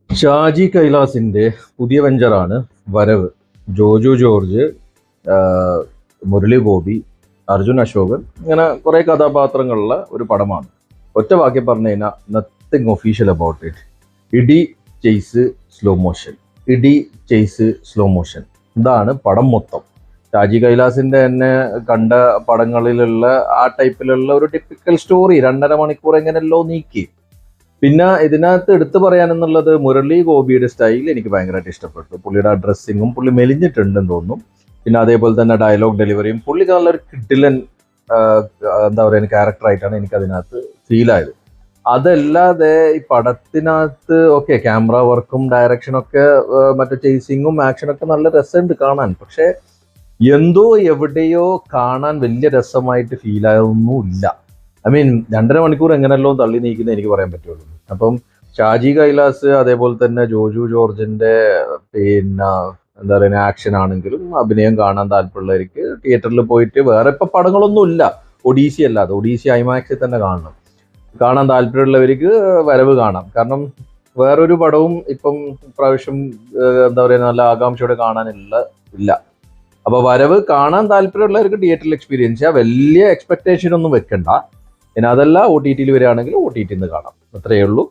ഷാജി കൈലാസിന്റെ പുതിയ വെഞ്ചറാണ് വരവ്. ജോജു ജോർജ്, മുരളി ഗോപി, അർജുൻ അശോകൻ, ഇങ്ങനെ കുറെ കഥാപാത്രങ്ങളുള്ള ഒരു പടമാണ്. ഒറ്റ വാക്യം പറഞ്ഞു കഴിഞ്ഞാൽ നത്തിങ് ഒഫീഷ്യൽ അബൌട്ട് ഇറ്റ്. ഇടി ചെയ്സ് സ്ലോ മോഷൻ, ഇടി ചെയ്സ് സ്ലോ മോഷൻ, ഇതാണ് പടം മൊത്തം. ഷാജി കൈലാസിന്റെ തന്നെ കണ്ട പടങ്ങളിലുള്ള ആ ടൈപ്പിലുള്ള ഒരു ടിപ്പിക്കൽ സ്റ്റോറി 2.5 മണിക്കൂർ എങ്ങനെയല്ലോ നീക്കി. പിന്നെ ഇതിനകത്ത് എടുത്തു പറയാനെന്നുള്ളത് മുരളി ഗോപിയുടെ സ്റ്റൈൽ എനിക്ക് ഭയങ്കരമായിട്ട് ഇഷ്ടപ്പെട്ടു. പുള്ളിയുടെ ഡ്രസ്സിങ്ങും, പുള്ളി മെലിഞ്ഞിട്ടുണ്ടെന്ന് തോന്നുന്നു. പിന്നെ അതേപോലെ തന്നെ ഡയലോഗ് ഡെലിവറിയും പുള്ളി നല്ലൊരു കിഡിലൻ എന്താ പറയുക ക്യാരക്ടറായിട്ടാണ് എനിക്ക് അതിനകത്ത് ഫീൽ ആയത്. അതല്ലാതെ ഈ പടത്തിനകത്ത് ഓക്കെ ക്യാമറ വർക്കും ഡയറക്ഷനൊക്കെ മറ്റേ ചേസിങ്ങും ആക്ഷനൊക്കെ നല്ല രസമുണ്ട് കാണാൻ. പക്ഷെ എന്തോ എവിടെയോ കാണാൻ വലിയ രസമായിട്ട് ഫീൽ ആയൊന്നുമില്ല. ഐ മീൻ 2.5 മണിക്കൂർ എങ്ങനെയല്ലോ തള്ളി നീക്കുന്നത് എനിക്ക് പറയാൻ പറ്റുള്ളൂ. അപ്പം ഷാജി കൈലാസ് അതേപോലെ തന്നെ ജോജു ജോർജിന്റെ പിന്നെ എന്താ പറയുക ആക്ഷൻ ആണെങ്കിലും അഭിനയം കാണാൻ താല്പര്യമുള്ളവർക്ക് തിയേറ്ററിൽ പോയിട്ട്, വേറെ ഇപ്പൊ പടങ്ങളൊന്നും ഇല്ല ഒഡീസി അല്ലാതെ, ഒഡീസി ഐമാക്സിൽ തന്നെ കാണാൻ താല്പര്യമുള്ളവർക്ക് വരവ് കാണാം. കാരണം വേറൊരു പടവും ഇപ്പം പ്രാവശ്യം എന്താ പറയുക നല്ല ആകാംക്ഷയോടെ ഇല്ല. അപ്പൊ വരവ് കാണാൻ താല്പര്യമുള്ളവർക്ക് തിയേറ്ററിൽ എക്സ്പീരിയൻസ് ചെയ്യാം. വലിയ എക്സ്പെക്ടേഷൻ ഒന്നും വെക്കണ്ട. പിന്നെ അതല്ല OTT-യിൽ വരികയാണെങ്കിൽ OTT-ന്ന് കാണാം. അത്രയേ ഉള്ളൂ.